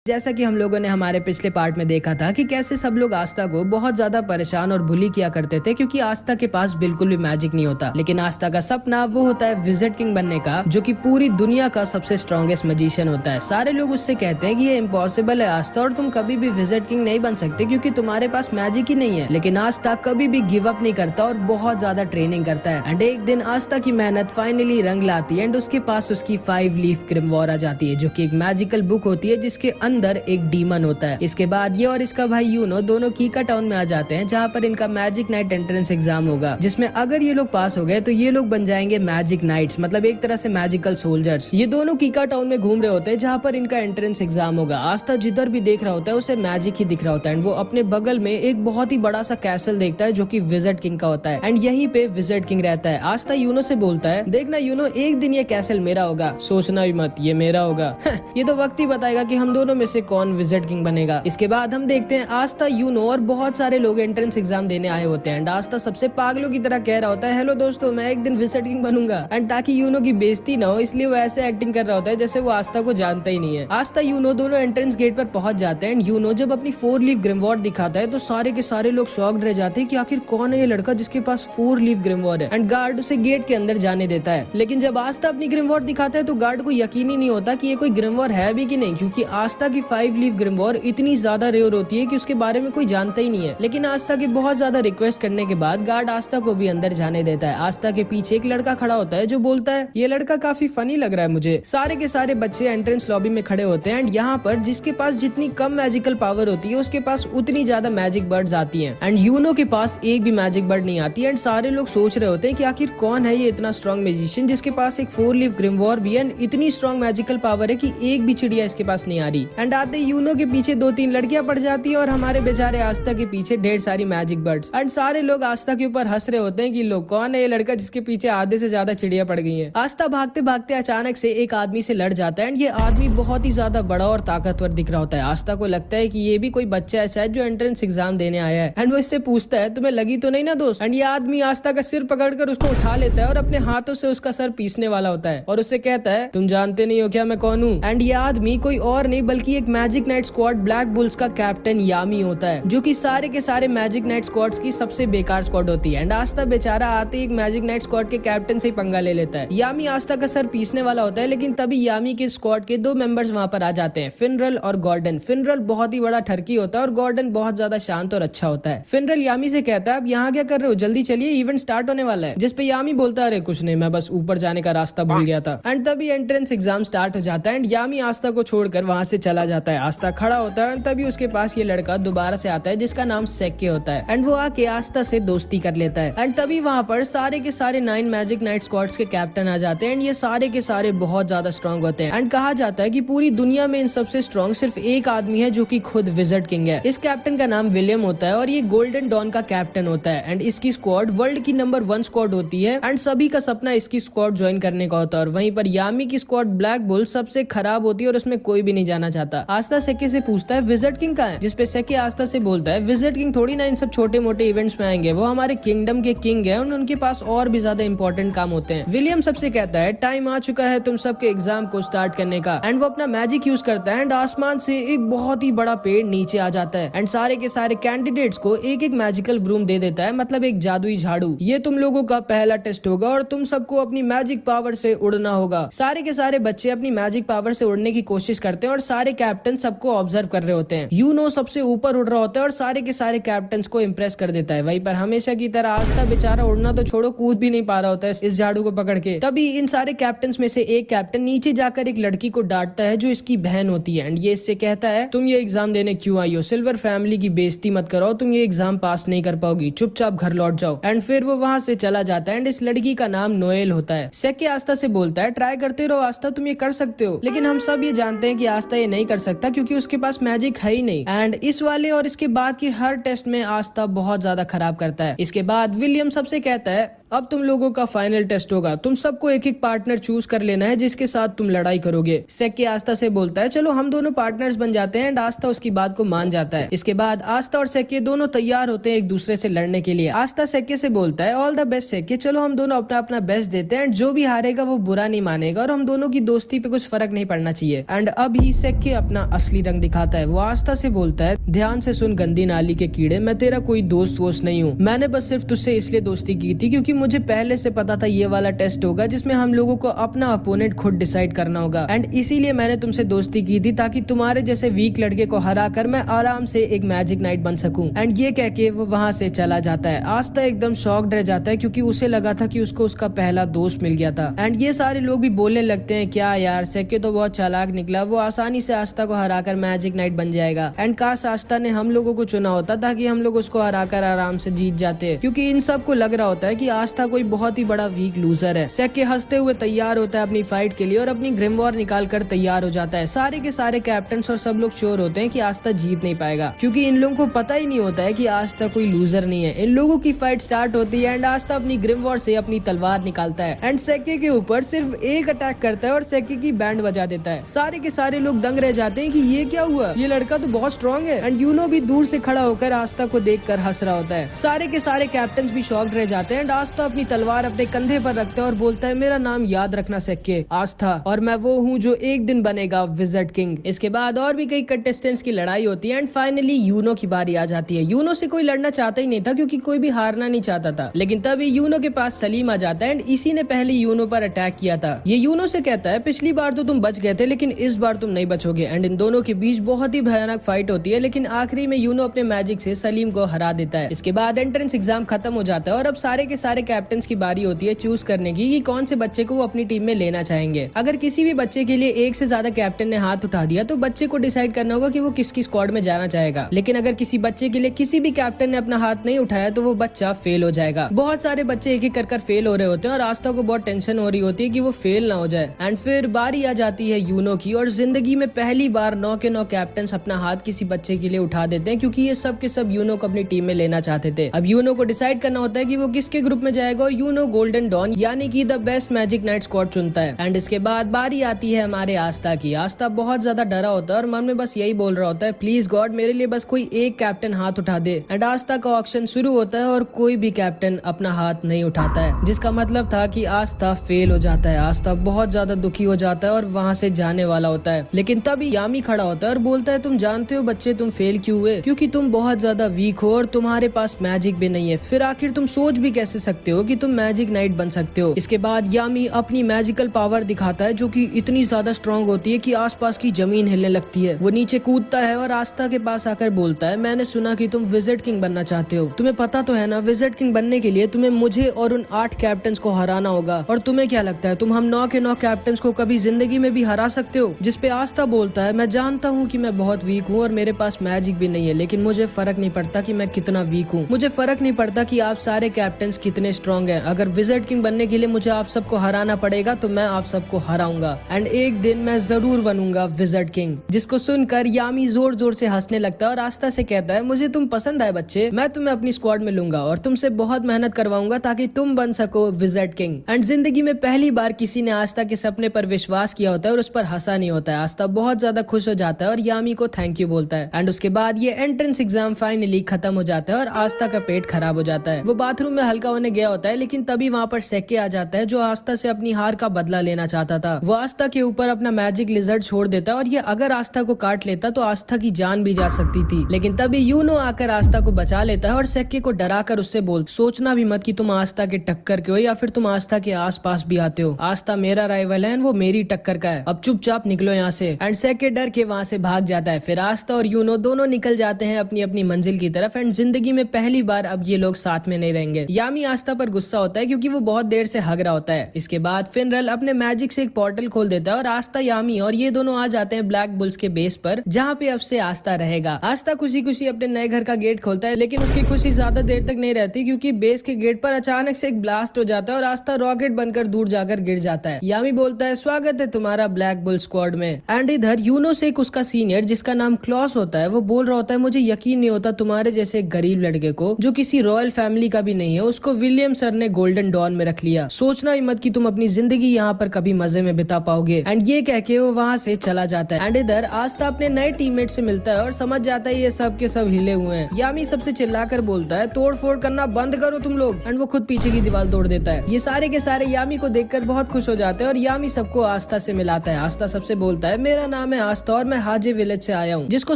जैसा कि हम लोगों ने हमारे पिछले पार्ट में देखा था कि कैसे सब लोग आस्था को बहुत ज्यादा परेशान और बुली किया करते थे क्योंकि आस्था के पास बिल्कुल भी मैजिक नहीं होता। लेकिन आस्था का सपना वो होता है विजिट किंग बनने का, जो कि पूरी दुनिया का सबसे स्ट्रॉन्गेस्ट मैजिशियन होता है। सारे लोग उससे कहते हैं कि ये इम्पॉसिबल है आस्था, और तुम कभी भी विजिट किंग नहीं बन सकते क्योंकि तुम्हारे पास मैजिक ही नहीं है। लेकिन आस्था कभी भी गिव अप नहीं करता और बहुत ज्यादा ट्रेनिंग करता है। एंड एक दिन आस्था की मेहनत फाइनली रंग लाती है एंड उसके पास उसकी 5 लीफ ग्रिमवॉर आ जाती है, जो कि एक मैजिकल बुक होती है जिसके अंदर एक डीमन होता है। इसके बाद ये और इसका भाई यूनो दोनों कीका टाउन में आ जाते हैं, जहाँ पर इनका मैजिक नाइट एंट्रेंस एग्जाम होगा, जिसमें अगर ये लोग पास हो गए तो ये लोग बन जाएंगे मैजिक नाइट्स, मतलब एक तरह से मैजिकल सोल्जर्स। ये दोनों कीका टाउन में घूम रहे होते हैं जहाँ पर इनका एंट्रेंस एग्जाम होगा। आस्था जिधर भी देख रहा होता है उसे मैजिक ही दिख रहा होता है। एंड वो अपने बगल में एक बहुत ही बड़ा सा कैसल देखता है जो कि विजिट किंग का होता है। एंड यहीं पे विजिट किंग रहता है। आस्था यूनो से बोलता है, देखना यूनो, एक दिन ये कैसल मेरा होगा, सोचना भी मत ये मेरा होगा। ये तो वक्त ही बताएगा कि हम दोनों में से कौन विजिट किंग बनेगा। इसके बाद हम देखते हैं आस्था, यूनो और बहुत सारे लोग एंट्रेंस एग्जाम देने आए होते हैं। एंड आस्था सबसे पागलों की तरह कह रहा होता है, हेलो दोस्तों, मैं एक दिन विजिट किंग बनूंगा। एंड ताकि यूनो की बेइज्जती ना हो इसलिए वो ऐसे एक्टिंग कर रहा होता है जैसे वो आस्था को जानता ही नहीं है। आस्था यूनो दोनों एंट्रेंस गेट पर पहुंच जाते हैं। एंड यूनो जब अपनी 4 लीफ ग्रिमवॉर दिखाता है तो सारे के सारे लोग शॉक्ड रह जाते हैं कि आखिर कौन है ये लड़का जिसके पास 4 लीफ ग्रिमवॉर है। एंड गार्ड उसे गेट के अंदर जाने देता है। लेकिन जब आस्था अपनी ग्रिमवॉर दिखाता है तो गार्ड को यकीन ही नहीं होता कि ये कोई ग्रिमवॉर है भी कि नहीं, क्योंकि आस्था की 5 लीफ ग्रिमवॉर इतनी ज्यादा रेयर होती है कि उसके बारे में कोई जानता ही नहीं है। लेकिन आस्था की बहुत ज्यादा रिक्वेस्ट करने के बाद गार्ड आस्था को भी अंदर जाने देता है। आस्था के पीछे एक लड़का खड़ा होता है जो बोलता है, ये लड़का काफी फनी लग रहा है मुझे। सारे के सारे बच्चे एंट्रेंस लॉबी में खड़े होते हैं। एंड यहाँ पर जिसके पास जितनी कम मैजिकल पावर होती है उसके पास उतनी ज्यादा मैजिक बर्ड्स आती हैं। एंड यूनो के पास एक भी मैजिक बर्ड नहीं आती। एंड सारे लोग सोच रहे होते हैं कि आखिर कौन है ये इतना स्ट्रॉन्ग मैजिशियन जिसके पास एक 4 लीफ ग्रिमवॉर भी है, इतनी स्ट्रॉन्ग मैजिकल पावर है कि एक भी चिड़िया इसके पास नहीं आ रही। एंड आते यूनो के पीछे 2-3 लड़कियां पड़ जाती है और हमारे बेचारे आस्था के पीछे ढेर सारी मैजिक बर्ड्स। एंड सारे लोग आस्था के ऊपर हंस रहे होते हैं कि लोग कौन है ये लड़का जिसके पीछे आधे से ज्यादा चिड़िया पड़ गई हैं। आस्था भागते भागते अचानक से एक आदमी से लड़ जाता है। एंड ये आदमी बहुत ही ज्यादा बड़ा और ताकतवर दिख रहा होता है। आस्था को लगता है कि ये भी कोई बच्चा है शायद जो एंट्रेंस एग्जाम देने आया है। एंड वो इससे पूछता है, तुम्हें लगी तो नहीं ना दोस्त? एंड ये आदमी आस्था का सिर पकड़कर उसको उठा लेता है और अपने हाथों से उसका सर पीसने वाला होता है और उससे कहता है, तुम जानते नहीं हो क्या मैं कौन हूँ? एंड ये आदमी कोई और नहीं बल्कि एक magic night squad black bulls का कैप्टन यामी होता है, जो कि सारे के सारे मैजिक नाइट स्क्वाड्स की सबसे बेकार स्क्वाड होती है। एंड आस्था बेचारा आते ही एक मैजिक नाइट स्क्वाड के कैप्टन से ही पंगा ले लेता है। यामी आस्था का सर पीसने वाला होता है, लेकिन तभी यामी के स्क्वाड के 2 मेंबर्स वहां पर आ जाते हैं, फिनरल और गॉर्डन। फिनरल बहुत ही बड़ा ठरकी होता है और गॉर्डन बहुत ज्यादा शांत और अच्छा होता है। फिनरल यामी से कहता है, अब यहाँ क्या कर रहे हो, जल्दी चलिए इवेंट स्टार्ट होने वाला है। जिसपे यामी बोलता है, अरे कुछ नहीं, मैं बस ऊपर जाने का रास्ता भूल गया था। एंड तभी एंट्रेंस एग्जाम स्टार्ट हो जाता है। एंड यामी आस्था को छोड़कर वहां से चला जाता है। आस्था खड़ा होता है, तभी उसके पास ये लड़का दोबारा से आता है जिसका नाम सेक्के होता है। एंड वो आके आस्था से दोस्ती कर लेता है। एंड तभी वहां पर सारे के सारे 9 मैजिक नाइट स्क्वाड्स के कैप्टन आ जाते हैं। एंड ये सारे के सारे बहुत ज्यादा स्ट्रॉन्ग होते हैं। एंड कहा जाता है कि पूरी दुनिया में इन सबसे स्ट्रॉन्ग सिर्फ एक आदमी है जो कि खुद विजिट किंग है। इस कैप्टन का नाम विलियम होता है और ये गोल्डन डॉन का कैप्टन होता है। एंड इसकी स्क्वाड वर्ल्ड की नंबर 1 स्क्वाड होती है। एंड सभी का सपना इसकी स्क्वाड ज्वाइन करने का होता है। और वहीं पर यामी की स्क्वाड ब्लैक बुल सबसे खराब होती है और उसमें कोई भी नहीं जाना चाहता। आस्था सेक्के से पूछता है, विजिट किंग कहाँ है? जिसपे सेक्के आस्था से बोलता है, विजिट किंग थोड़ी ना इन सब छोटे मोटे इवेंट्स में आएंगे, वो हमारे किंगडम के किंग है, उनके पास और भी ज्यादा इंपॉर्टेंट काम होते हैं। विलियम सबसे कहता है, टाइम आ चुका है तुम सबके एग्जाम को स्टार्ट करने का। एंड वो अपना मैजिक यूज करता है। एंड आसमान से एक बहुत ही बड़ा पेड़ नीचे आ जाता है। एंड सारे के सारे कैंडिडेट्स को एक एक मैजिकल ब्रूम दे देता है, मतलब एक जादुई झाड़ू। ये तुम लोगों का पहला टेस्ट होगा और तुम सबको अपनी मैजिक पावर से उड़ना होगा। सारे के सारे बच्चे अपनी मैजिक पावर से उड़ने की कोशिश करते हैं और सारे कैप्टन सबको ऑब्जर्व कर रहे होते हैं। यूनो सबसे ऊपर उड़ रहा होता है और सारे के सारे कैप्टन्स को इम्प्रेस कर देता है। वहीं पर हमेशा की तरह आस्था बेचारा उड़ना तो छोड़ो, कूद भी नहीं पा रहा होता है इस झाड़ू को पकड़ के। तभी इन सारे कैप्टन्स में से एक कैप्टन नीचे जाकर एक लड़की को डांटता है जो इसकी बहन होती है। एंड ये इससे कहता है, तुम ये एग्जाम देने क्यों आई हो? सिल्वर फैमिली की बेइज्जती मत करो, तुम ये एग्जाम पास नहीं कर पाओगी, चुपचाप घर लौट जाओ। एंड फिर वो वहां से चला जाता है। एंड इस लड़की का नाम नोएल होता है। सेक्के आस्था से बोलता है, ट्राई करते रहो आस्था, तुम ये कर सकते हो। लेकिन हम सब ये जानते हैं कि आस्था ये नहीं कर सकता क्योंकि उसके पास मैजिक है ही नहीं। एंड इस वाले और इसके बाद की हर टेस्ट में आस्था बहुत ज्यादा खराब करता है। इसके बाद विलियम सबसे कहता है, अब तुम लोगों का फाइनल टेस्ट होगा, तुम सबको एक एक पार्टनर चूज कर लेना है जिसके साथ तुम लड़ाई करोगे। सेक्के आस्था से बोलता है चलो हम दोनों पार्टनर्स बन जाते हैं एंड आस्था उसकी बात को मान जाता है। इसके बाद आस्था और सेक्के दोनों तैयार होते हैं एक दूसरे से लड़ने के लिए। आस्था सेक्के से बोलता है ऑल द बेस्ट सेक्के, चलो हम दोनों अपना अपना बेस्ट देते हैं एंड जो भी हारेगा वो बुरा नहीं मानेगा और हम दोनों की दोस्ती पे कुछ फर्क नहीं पड़ना चाहिए। एंड अभी सेक्के अपना असली रंग दिखाता है। वो आस्था से बोलता है ध्यान से सुन गंदी नाली के कीड़े, मैं तेरा कोई दोस्त वोस्त नहीं हूँ, मैंने बस सिर्फ तुझसे इसलिए दोस्ती की थी क्योंकि मुझे पहले से पता था ये वाला टेस्ट होगा जिसमें हम लोगों को अपना अपोनेंट खुद डिसाइड करना होगा एंड इसीलिए मैंने तुमसे दोस्ती की थी ताकि तुम्हारे जैसे वीक लड़के को हरा कर मैं आराम से एक मैजिक नाइट बन सकूं। एंड ये कह के वो वहाँ से चला जाता है। आस्था एकदम शॉक्ड रह जाता है क्योंकि उसे लगा था कि उसको उसका पहला दोस्त मिल गया था। एंड ये सारे लोग भी बोलने लगते हैं क्या यार सेक्के तो बहुत चालाक निकला, वो आसानी से आस्था को हराकर मैजिक नाइट बन जाएगा एंड काश आस्था ने हम लोगों को चुना होता ताकि हम लोग उसको हराकर आराम से जीत जाते, क्योंकि इन सब को लग रहा होता है कि आस्था कोई बहुत ही बड़ा वीक लूजर है। सेक्के हंसते हुए तैयार होता है अपनी फाइट के लिए और अपनी ग्रिम वॉर निकाल कर तैयार हो जाता है। सारे के सारे कैप्टन और सब लोग श्योर होते हैं कि आस्था जीत नहीं पाएगा क्योंकि इन लोगों को पता ही नहीं होता है कि आस्था कोई लूजर नहीं है। इन लोगों की फाइट स्टार्ट होती है एंड आस्था अपनी ग्रिम वॉर से अपनी तलवार निकालता है एंड सेक्के के ऊपर सिर्फ एक अटैक करता है और सेक्के की बैंड बजा देता है। सारे के सारे लोग दंग रह जाते हैं कि ये क्या हुआ, ये लड़का तो बहुत स्ट्रॉन्ग है। एंड यूनो भी दूर से खड़ा होकर आस्था को देखकर हंस रहा होता है। सारे के सारे कैप्टन भी शॉक्ड रह जाते हैं एंड आस्था अपनी तलवार अपने कंधे पर रखता है और बोलता है मेरा नाम याद रखना सेक्के, आस्था, और मैं वो हूँ जो एक दिन बनेगा विज़र्ड किंग। इसके बाद और भी कई कंटेस्टेंट्स की लड़ाई होती है एंड फाइनली यूनो की बारी आ जाती है। यूनो से कोई लड़ना चाहता ही नहीं था क्योंकि कोई भी हारना नहीं चाहता था, लेकिन तभी यूनो के पास सलीम आ जाता है एंड इसी ने पहले यूनो पर अटैक किया था। ये यूनो से कहता है पिछली बार तो तुम बच गए थे लेकिन इस बार तुम नहीं बचोगे। एंड इन दोनों के बीच बहुत ही भयानक फाइट होती है लेकिन आखिरी में यूनो अपने मैजिक से सलीम को हरा देता है। इसके बाद एंट्रेंस एग्जाम खत्म हो जाता है और अब सारे के सारे कैप्टन की बारी होती है चूज करने की कि कौन से बच्चे को वो अपनी टीम में लेना चाहेंगे। अगर किसी भी बच्चे के लिए एक से ज्यादा कैप्टन ने हाथ उठा दिया तो बच्चे को डिसाइड करना होगा कि वो किसकी स्क्वाड में जाना चाहेगा, लेकिन अगर किसी बच्चे के लिए किसी भी कैप्टन ने अपना हाथ नहीं उठाया तो वो बच्चा फेल हो जाएगा। बहुत सारे बच्चे एक एक कर फेल हो रहे होते हैं और आस्था को बहुत टेंशन हो रही होती है कि वो फेल ना हो जाए। एंड फिर बारी आ जाती है यूनो की और जिंदगी में पहली बार 9 के 9 कैप्टन अपना हाथ किसी बच्चे के लिए उठा देते हैं क्योंकि ये सब के सब यूनो को अपनी टीम में लेना चाहते थे। अब यूनो को डिसाइड करना होता है कि वो किसके ग्रुप में जाएगा और यूनो गोल्डन डॉन यानी कि the best magic night squad चुनता है। एंड इसके बाद बारी आती है हमारे आस्था की। आस्था बहुत ज्यादा डरा होता है और मन में बस यही बोल रहा होता है प्लीज गॉड मेरे लिए बस कोई एक कैप्टन हाथ उठा दे। एंड आस्था का ऑक्शन शुरू होता है और कोई भी कैप्टन अपना हाथ नहीं उठाता है, जिसका मतलब था कि आस्था फेल हो जाता है। आस्था बहुत ज्यादा दुखी हो जाता है और वहाँ से जाने वाला होता है, लेकिन तभी यामी खड़ा होता है और बोलता है तुम जानते हो बच्चे तुम फेल क्यों हुए, क्योंकि तुम बहुत ज्यादा वीक हो और तुम्हारे पास मैजिक भी नहीं है। फिर आखिर तुम सोच भी कैसे सकते हो कि तुम मैजिक नाइट बन सकते हो। इसके बाद यामी अपनी मैजिकल पावर दिखाता है जो कि इतनी ज्यादा स्ट्रॉन्ग होती है कि आसपास की जमीन हिलने लगती है। वो नीचे कूदता है और आस्था के पास आकर बोलता है मैंने सुना कि तुम विज़र्ड किंग बनना चाहते हो, तुम्हें पता तो है ना विज़र्ड किंग बनने के लिए तुम्हें मुझे और उन 8 कैप्टन को हराना होगा। और तुम्हें क्या लगता है तुम हम 9 के 9 कैप्टन को कभी जिंदगी में भी हरा सकते हो? जिस पे आस्था बोलता है मैं जानता हूँ कि मैं बहुत वीक हूँ और मेरे पास मैजिक भी नहीं है, लेकिन मुझे फर्क नहीं पड़ता कि मैं कितना वीक हूँ, मुझे फर्क नहीं पड़ता कि आप सारे कैप्टन कितने स्ट्रॉन्ग हैं। अगर विज़र्ड किंग बनने के लिए मुझे आप सबको हराना पड़ेगा तो मैं आप सबको हराऊंगा एंड एक दिन मैं जरूर बनूंगा विज़र्ड किंग। जिसको सुनकर यामी जोर जोर से हंसने लगता है और आस्था से कहता है मुझे तुम पसंद आए बच्चे, मैं तुम्हें अपनी स्क्वाड में लूंगा और तुमसे बहुत मेहनत करवाऊंगा ताकि तुम बन सको विज़र्ड किंग। एंड जिंदगी में पहली बार किसी ने आस्था के सपने पर विश्वास किया होता है और उस पर हंसा नहीं होता है। आस्था बहुत ज्यादा खुश हो जाता है और यामी को थैंक यू बोलता है। एंड उसके बाद ये एंट्रेंस एग्जाम फाइनली खत्म हो जाता है और आस्था का पेट खराब हो जाता है। वो बाथरूम में हल्का होने गया होता है, लेकिन तभी वहाँ पर सेक्के आ जाता है जो आस्था से अपनी हार का बदला लेना चाहता था। वो आस्था के ऊपर अपना मैजिक लिजर्ड छोड़ देता है और ये अगर आस्था को काट लेता तो आस्था की जान भी जा सकती थी, लेकिन तभी यूनो आकर आस्था को बचा लेता है और सेक्के को डराकर उससे बोल सोचना भी मत कि तुम आस्था के टक्कर के हो या फिर तुम आस्था के आसपास भी आते हो। आस्था मेरा राइवल है, वो मेरी टक्कर का है, अब चुपचाप निकलो यहाँ से। एंड सेक्के डर के वहाँ से भाग जाता है। फिर आस्था और यूनो दोनों निकल जाते हैं अपनी अपनी मंजिल की तरफ एंड जिंदगी में पहली बार अब ये लोग साथ में नहीं रहेंगे। यामी आस्था पर गुस्सा होता है क्योंकि वो बहुत देर से हग रहा होता है। इसके बाद फिनरल अपने मैजिक से एक पोर्टल खोल देता है और आस्था, यामी और ये दोनों आ जाते हैं ब्लैक बुल्स के बेस पर, जहाँ पे अब से आस्था रहेगा। आस्था खुशी खुशी अपने नए घर का गेट खोलता है, लेकिन उसकी खुशी ज्यादा देर तक नहीं रहती क्योंकि बेस के गेट पर अचानक से एक ब्लास्ट हो जाता है और आस्था रॉकेट बनकर दूर जाकर गिर जाता है। यामी बोलता है स्वागत है तुम्हारा ब्लैक बुल स्क्वाड में। एंड इधर यूनो से एक उसका सीनियर जिसका नाम क्लॉस होता है वो बोल रहा होता है मुझे यकीन नहीं होता तुम्हारे जैसे गरीब लड़के को जो किसी रॉयल फैमिली का भी नहीं है उसको विलियम केम सर ने गोल्डन डॉन में रख लिया, सोचना ही मत कि तुम अपनी जिंदगी यहाँ पर कभी मजे में बिता पाओगे। एंड ये कह के वो वहाँ से चला जाता है। एंड इधर आस्था अपने नए टीममेट से मिलता है और समझ जाता है ये सब के सब हिले हुए हैं। यामी सबसे चिल्लाकर बोलता है तोड़ फोड़ करना बंद करो तुम लोग। एंड वो खुद पीछे की दीवार तोड़ देता है। ये सारे के सारे यामी को देखकर बहुत खुश हो जाते हैं और यामी सबको आस्था से मिलाता है। आस्था सबसे बोलता है मेरा नाम है आस्था और मैं हाजे विलेज से आया हूँ, जिसको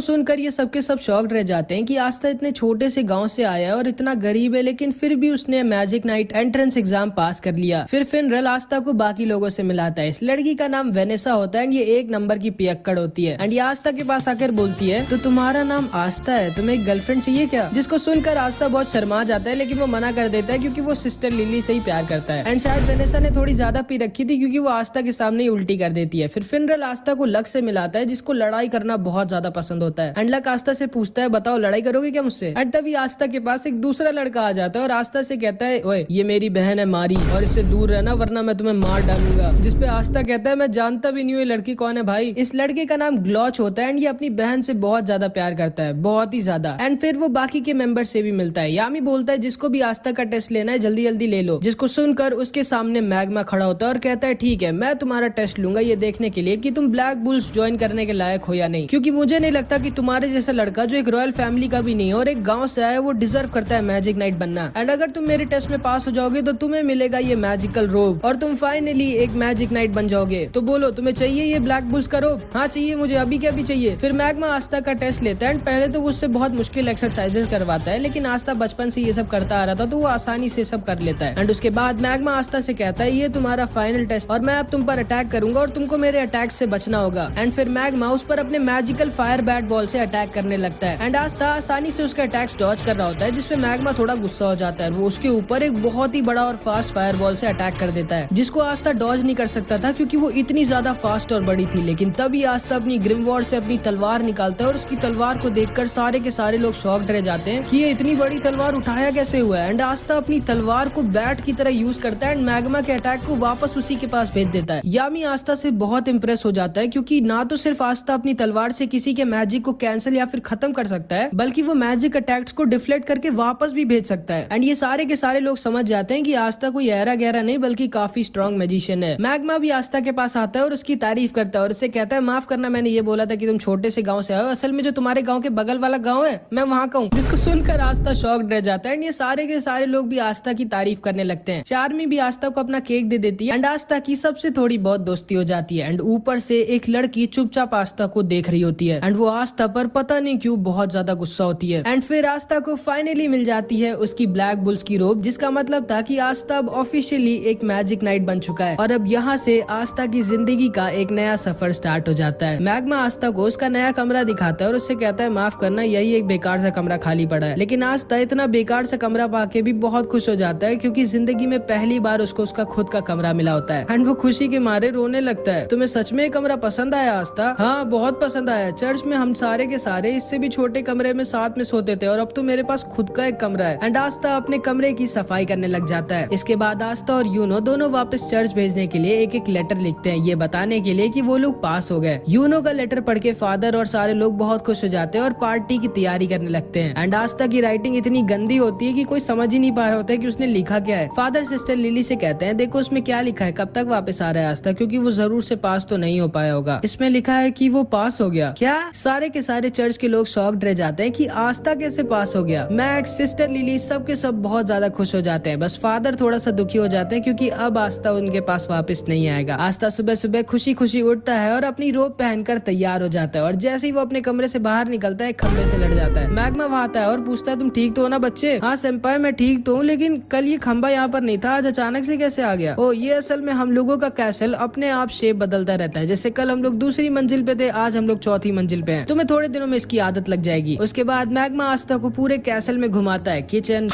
सुनकर ये सबके सब शॉक्ड रह जाते हैं कि आस्था इतने छोटे से गाँव से आया है और इतना गरीब है, लेकिन फिर भी उसने मैजिक नाइट एंट्रेंस एग्जाम पास कर लिया। फिर फिनरल आस्था को बाकी लोगों से मिलाता है। इस लड़की का नाम वेनेसा होता है एंड ये 1 नंबर की पियक्कड़ होती है। एंड ये आस्था के पास आकर बोलती है तो तुम्हारा नाम आस्था है, तुम्हें एक गर्लफ्रेंड चाहिए क्या? जिसको सुनकर आस्था बहुत शर्मा जाता है, लेकिन वो मना कर देता है क्योंकि वो सिस्टर लिली से ही प्यार करता है। एंड शायद वेनेसा ने थोड़ी ज्यादा पी रखी थी क्योंकि वो आस्था के सामने ही उल्टी कर देती है। फिर फिनरल आस्था को लक से मिलाता है, जिसको लड़ाई करना बहुत ज्यादा पसंद होता है। एंड लक आस्था से पूछता है बताओ लड़ाई करोगे क्या मुझसे? एंड तभी आस्था के पास एक दूसरा लड़का आ जाता है और आस्था से कहता है ओए ये मेरी बहन है मारी और इससे दूर रहना वरना मैं तुम्हें मार डालूंगा। जिसपे आस्था कहता है मैं जानता भी नहीं हूँ ये लड़की कौन है भाई। इस लड़के का नाम ग्लॉच होता है एंड ये अपनी बहन से बहुत ज्यादा प्यार करता है, बहुत ही ज्यादा। एंड फिर वो बाकी के मेंबर से भी मिलता है। यामी बोलता है जिसको भी आस्था का टेस्ट लेना है जल्दी जल्दी ले लो। जिसको सुनकर उसके सामने मैग्मा खड़ा होता है और कहता है ठीक है मैं तुम्हारा टेस्ट लूंगा ये देखने के लिए कि तुम ब्लैक बुल्स ज्वाइन करने के लायक हो या नहीं, क्योंकि मुझे नहीं लगता कि तुम्हारे जैसा लड़का जो एक रॉयल फैमिली का भी नहीं है और एक गाँव से आया वो डिजर्व करता है मैजिक नाइट बनना। एंड अगर तुम मेरे टेस्ट में पास हो जाओगे तो तुम्हें मिलेगा ये मैजिकल रोब और तुम फाइनली एक मैजिक नाइट बन जाओगे। तो बोलो तुम्हें चाहिए ये ब्लैक बुल्स का रोब? हाँ चाहिए मुझे, अभी क्या भी चाहिए। फिर मैग्मा आस्था का टेस्ट लेता है एंड पहले तो वो उससे बहुत मुश्किल एक्सरसाइजेस करवाता है, लेकिन आस्था बचपन से ये सब करता आ रहा था तो वो आसानी से सब कर लेता है। एंड उसके बाद मैग्मा आस्था से कहता है ये तुम्हारा फाइनल टेस्ट और मैं अब तुम पर अटैक करूंगा और तुमको मेरे अटैक से बचना होगा। एंड फिर मैग्मा उस पर अपने मैजिकल फायर बैट बॉल से अटैक करने लगता है एंड आस्था आसानी से उसका अटैक्स डॉज कर रहा होता है, जिसपे मैग्मा थोड़ा गुस्सा हो जाता है। वो उसके ऊपर एक बहुत ही बड़ा और फास्ट फायर बॉल से अटैक कर देता है, जिसको आस्था डॉज नहीं कर सकता था क्योंकि वो इतनी ज्यादा फास्ट और बड़ी थी। लेकिन तभी आस्था अपनी ग्रिमवॉर्ड से अपनी तलवार निकालता है और उसकी तलवार को देखकर सारे के सारे लोग शॉक्ड रह जाते हैं कि ये इतनी बड़ी तलवार उठाया कैसे हुआ है। एंड आस्था अपनी तलवार को बैट की तरह यूज करता है एंड मैग्मा के अटैक को वापस उसी के पास भेज देता है। यामी आस्था से बहुत इंप्रेस हो जाता है क्योंकि ना तो सिर्फ आस्था अपनी तलवार से किसी के मैजिक को कैंसिल या फिर खत्म कर सकता है, बल्कि वो मैजिक अटैक्स को डिफ्लेक्ट करके वापस भी भेज सकता है। एंड ये सारे के सारे लोग समझ जाते हैं कि आस्था कोई ऐरा गहरा नहीं बल्कि काफी स्ट्रॉन्ग मैजिशियन है। मैग्मा भी आस्था के पास आता है और उसकी तारीफ करता है और उससे कहता है माफ करना मैंने ये बोला था कि तुम छोटे से गांव से आए हो, असल में जो तुम्हारे गांव के बगल वाला गांव है मैं वहाँ का हूँ। जिसको सुनकर आस्था शॉक्ड रह जाता है एंड ये सारे के सारे लोग भी आस्था की तारीफ करने लगते हैं। चार्मी भी आस्था को अपना केक दे देती है एंड आस्था की सबसे थोड़ी बहुत दोस्ती हो जाती है। एंड ऊपर से एक लड़की चुपचाप आस्था को देख रही होती है एंड वो आस्था पर पता नहीं क्यों बहुत ज्यादा गुस्सा होती है। एंड फिर आस्था को फाइनली मिल जाती है उसकी ब्लैक बुल्स की रोब, जिसका मतलब था कि आस्था अब ऑफिशियली एक मैजिक नाइट बन चुका है और अब यहाँ से आस्था की जिंदगी का एक नया सफर स्टार्ट हो जाता है। मैग्मा आस्था को उसका नया कमरा दिखाता है और उससे कहता है माफ करना यही एक बेकार सा कमरा खाली पड़ा है। लेकिन आस्था इतना बेकार सा कमरा पाके भी बहुत खुश हो जाता है क्योंकि जिंदगी में पहली बार उसको उसका खुद का कमरा मिला होता है एंड वो खुशी के मारे रोने लगता है। तुम्हें सच में कमरा पसंद आया आस्था? हाँ बहुत पसंद आया। चर्च में हम सारे के सारे इससे भी छोटे कमरे में साथ में सोते थे और अब तो मेरे पास खुद का एक कमरा है। एंड आस्था अपने कमरे की सफाई करने लग जाता है। इसके बाद आस्था और यूनो दोनों वापस चर्च भेजने के लिए एक एक लेटर लिखते हैं, ये बताने के लिए कि वो लोग पास हो गए। यूनो का लेटर पढ़ के फादर और सारे लोग बहुत खुश हो जाते हैं और पार्टी की तैयारी करने लगते हैं। एंड आस्था की राइटिंग इतनी गंदी होती है कि कोई समझ ही नहीं पा रहा होता है कि उसने लिखा क्या है। फादर सिस्टर लिली से कहते हैं देखो उसमें क्या लिखा है, कब तक वापस आ रहा है आस्था, क्योंकि वो जरूर से पास तो नहीं हो पाया होगा। इसमें लिखा है कि वो पास हो गया। क्या? सारे के सारे चर्च के लोग शॉक्ड रह जाते हैं कि आस्था कैसे पास हो गया। मैक्स, सिस्टर लिली सब के सब बहुत ज्यादा खुश हो जाते हैं। बस फादर थोड़ा सा दुखी हो जाते हैं क्योंकि अब आस्था उनके पास वापस नहीं आएगा। आस्था सुबह सुबह खुशी खुशी उठता है और अपनी रोब पहनकर तैयार हो जाता है और जैसे ही वो अपने कमरे से बाहर निकलता है खंबे से लड़ जाता है। मैग्मा वहाँ आता है और पूछता है तुम ठीक तो हो ना बच्चे? हाँ सेंपाई मैं ठीक तो हूँ, लेकिन कल ये खंबा यहाँ पर नहीं था, आज अचानक से कैसे आ गया? ओ ये असल में हम लोगों का कैसल अपने आप शेप बदलता रहता है। जैसे कल हम लोग दूसरी मंजिल पे थे, आज हम लोग चौथी मंजिल पे हैं। तुम्हें थोड़े दिनों में इसकी आदत लग जाएगी। उसके बाद मैग्मा आस्था को पूरे कैसल में घुमाता है, किचन,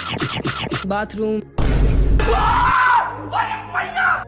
बाथरूम,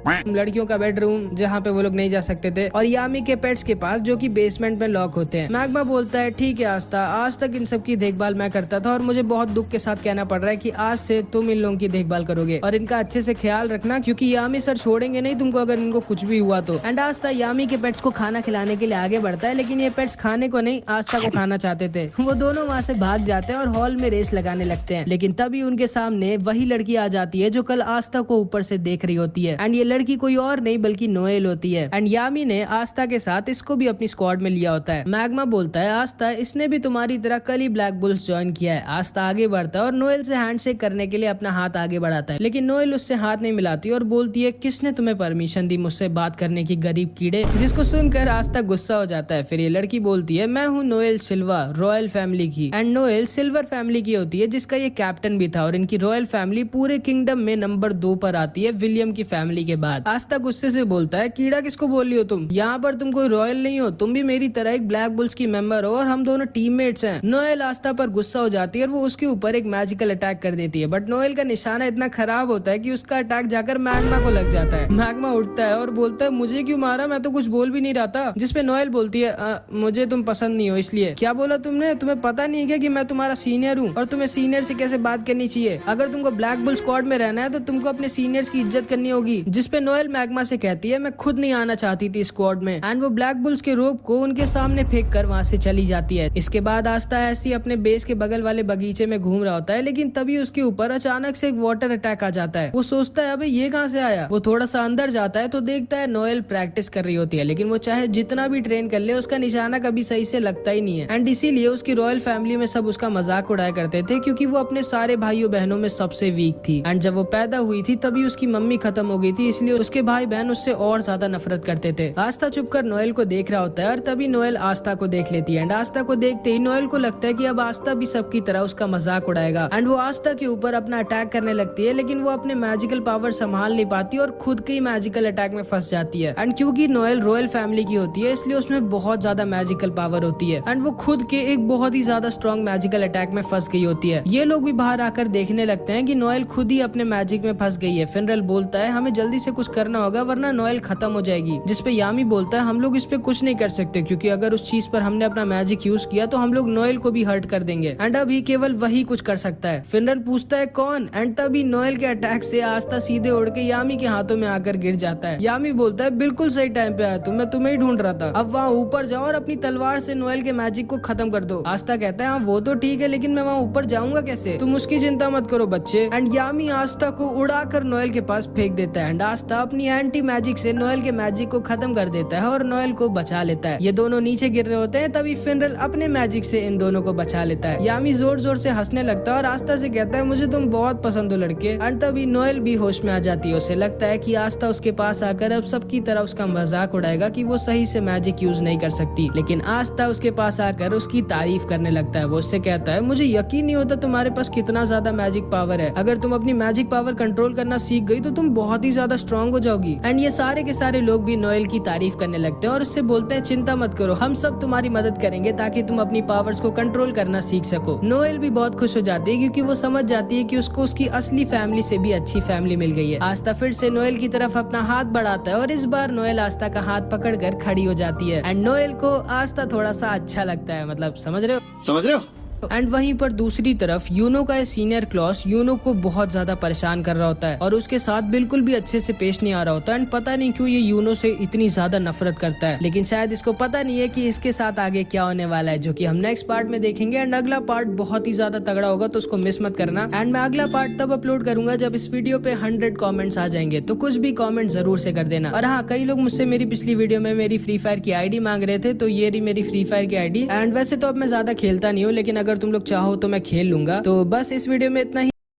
लड़कियों का बेडरूम जहाँ पे वो लोग नहीं जा सकते थे, और यामी के पेट्स के पास जो कि बेसमेंट में लॉक होते हैं। मैग्मा बोलता है ठीक है आस्था, आज तक इन सब की देखभाल मैं करता था और मुझे बहुत दुख के साथ कहना पड़ रहा है कि आज से तुम इन लोगों की देखभाल करोगे और इनका अच्छे से ख्याल रखना, क्योंकि यामी सर छोड़ेंगे नहीं तुमको अगर इनको कुछ भी हुआ तो। एंड आस्था यामी के पेट्स को खाना खिलाने के लिए आगे बढ़ता है, लेकिन ये पेट्स खाने को नहीं आस्था को खाना चाहते थे। वो दोनों वहाँ से भाग जाते हैं और हॉल में रेस लगाने लगते हैं, लेकिन तभी उनके सामने वही लड़की आ जाती है जो कल आस्था को ऊपर से देख रही होती है। एंड ये लड़की कोई और नहीं बल्कि नोएल होती है। एंड यामी ने आस्था के साथ इसको भी अपनी स्क्वाड में लिया होता है। मैग्मा बोलता है आस्था इसने भी तुम्हारी तरह कल ही ब्लैक बुल्स ज्वाइन किया है। आस्था आगे बढ़ता है और नोएल से हैंडशेक करने के लिए अपना हाथ आगे बढ़ाता है, लेकिन नोएल उससे हाथ नहीं मिलाती और बोलती है किसने तुम्हें परमिशन दी मुझसे बात करने की गरीब कीड़े, जिसको सुनकर आस्था गुस्सा हो जाता है। फिर ये लड़की बोलती है मैं हूँ नोएल सिल्वा, रॉयल फैमिली की। एंड नोएल सिल्वर फैमिली की होती है जिसका ये कैप्टन भी था, और इनकी रॉयल फैमिली पूरे किंगडम में नंबर 2 पर आती है विलियम की फैमिली के बाद। आस्था गुस्से से बोलता है कीड़ा किसको बोल रही हो तुम, यहाँ पर तुम कोई रॉयल नहीं हो, तुम भी मेरी तरह एक ब्लैक बुल्स की मेंबर हो और हम दोनों टीममेट्स हैं। नोएल आस्था पर गुस्सा हो जाती है और वो उसके ऊपर एक मैजिकल अटैक कर देती है, बट नोएल का निशाना इतना खराब होता है कि उसका अटैक जाकर मैग्मा को लग जाता है। मैग्मा उठता है और बोलता है मुझे क्यों मारा, मैं तो कुछ बोल भी नहीं रहा था। जिसपे नोएल बोलती है मुझे तुम पसंद नहीं हो इसलिए। क्या बोला तुमने, तुम्हें पता नहीं है कि मैं तुम्हारा सीनियर हूँ और तुम्हें सीनियर से कैसे बात करनी चाहिए। अगर तुमको ब्लैक बुल स्क्वाड में रहना है तो तुमको अपने सीनियर्स की इज्जत करनी होगी। जिसपे नोएल मैग्मा से कहती है मैं खुद नहीं आना चाहती थी स्क्वाड में। एंड वो ब्लैक बुल्स के रोप को उनके सामने फेंक कर वहाँ से चली जाती है। इसके बाद आस्था ऐसी अपने बेस के बगल वाले बगीचे में घूम रहा होता है, लेकिन तभी उसके ऊपर अचानक से एक वाटर अटैक आ जाता है। वो सोचता है अबे ये कहाँ से आया। वो थोड़ा सा अंदर जाता है तो देखता है नोएल प्रैक्टिस कर रही होती है, लेकिन वो चाहे जितना भी ट्रेन कर ले उसका निशाना कभी सही से लगता ही नहीं है। एंड इसीलिए उसकी रॉयल फैमिली में सब उसका मजाक उड़ाया करते थे, क्योंकि वो अपने सारे भाइयों बहनों में सबसे वीक थी। एंड जब वो पैदा हुई थी तभी उसकी मम्मी खत्म हो गई थी, इसलिए उसके भाई बहन उससे और ज्यादा नफरत करते थे। आस्था चुपकर नोएल को देख रहा होता है और तभी नोएल आस्था को देख लेती है। एंड आस्था को देखते ही नोएल को लगता है कि अब आस्था भी सबकी तरह उसका मजाक उड़ाएगा। एंड वो आस्था के ऊपर अपना अटैक करने लगती है, लेकिन वो अपने मैजिकल पावर संभाल नहीं पाती और खुद के ही मैजिकल अटैक में फंस जाती है। एंड क्योंकि नोएल रॉयल फैमिली की होती है इसलिए उसमें बहुत ज्यादा मैजिकल पावर होती है एंड वो खुद के एक बहुत ही ज्यादा स्ट्रॉन्ग मैजिकल अटैक में फंस गई होती है। ये लोग भी बाहर आकर देखने लगते हैं कि नोएल खुद ही अपने मैजिक में फंस गई है। फिनरल बोलता है हमें जल्दी से कुछ करना होगा वरना नोएल खत्म हो जाएगी। जिसपे यामी बोलता है हम लोग इस पे कुछ नहीं कर सकते, क्योंकि अगर उस चीज पर हमने अपना मैजिक यूज किया तो हम लोग नोएल को भी हर्ट कर देंगे एंड अभी केवल वही कुछ कर सकता है। फिनरल पूछता है कौन, एंड तभी नोएल के अटैक से आस्था सीधे उड़ के यामी के हाथों में आकर गिर जाता है। यामी बोलता है बिल्कुल सही टाइम पे आया तुम, मैं तुम्हें ही ढूंढ रहा था। अब वहाँ ऊपर जाओ और अपनी तलवार से नोएल के मैजिक को खत्म कर दो। आस्था कहता है हाँ वो तो ठीक है, लेकिन मैं वहाँ ऊपर जाऊंगा कैसे, तुम उसकी चिंता मत करो बच्चे। एंड यामी आस्था को उड़ाकर नोएल के पास फेंक देता है एंड आस्था अपनी एंटी मैजिक से नोएल के मैजिक को खत्म कर देता है और नोएल को बचा लेता है। ये दोनों नीचे गिर रहे होते हैं, तभी फिनरल अपने मैजिक से इन दोनों को बचा लेता है। यामी जोर जोर से हंसने लगता है और आस्था से कहता है मुझे तुम बहुत पसंद हो लड़के। एंड तभी नोएल भी होश में आ जाती है। उसे लगता है कि आस्था उसके पास आकर अब सबकी तरह उसका मजाक उड़ाएगा कि वो सही से मैजिक यूज नहीं कर सकती, लेकिन आस्था उसके पास आकर उसकी तारीफ करने लगता है। वो उससे कहता है मुझे यकीन नहीं होता तुम्हारे पास कितना ज्यादा मैजिक पावर है। अगर तुम अपनी मैजिक पावर कंट्रोल करना सीख गई तो तुम बहुत ही ज्यादा स्ट्रॉन्ग हो जाओगी। एंड ये सारे के सारे लोग भी नोएल की तारीफ करने लगते हैं और उससे बोलते हैं चिंता मत करो, हम सब तुम्हारी मदद करेंगे ताकि तुम अपनी पावर्स को कंट्रोल करना सीख सको। नोएल भी बहुत खुश हो जाती है क्योंकि वो समझ जाती है कि उसको उसकी असली फैमिली से भी अच्छी फैमिली मिल गई है। आस्था फिर से नोएल की तरफ अपना हाथ बढ़ाता है और इस बार नोएल आस्था का हाथ पकड़कर खड़ी हो जाती है एंड नोएल को आस्था थोड़ा सा अच्छा लगता है, मतलब समझ रहे हो। एंड वहीं पर दूसरी तरफ यूनो का सीनियर क्लॉस यूनो को बहुत ज्यादा परेशान कर रहा होता है और उसके साथ बिल्कुल भी अच्छे से पेश नहीं आ रहा होता। एंड पता नहीं क्यों ये यूनो से इतनी ज्यादा नफरत करता है, लेकिन शायद इसको पता नहीं है कि इसके साथ आगे क्या होने वाला है, जो कि हम नेक्स्ट पार्ट में देखेंगे। एंड अगला पार्ट बहुत ही ज्यादा तगड़ा होगा तो उसको मिस मत करना। एंड मैं अगला पार्ट तब अपलोड करूंगा जब इस वीडियो पे 100 कॉमेंट्स आ जाएंगे, तो कुछ भी कॉमेंट जरूर से कर देना। और हाँ, कई लोग मुझसे मेरी पिछली वीडियो में मेरी फ्री फायर की आईडी मांग रहे थे, तो ये रही मेरी फ्री फायर की आईडी। एंड वैसे तो अब मैं ज्यादा खेलता नहीं हूँ, लेकिन अगर तुम लोग चाहो तो मैं खेल लूंगा। तो बस इस वीडियो में इतना ही।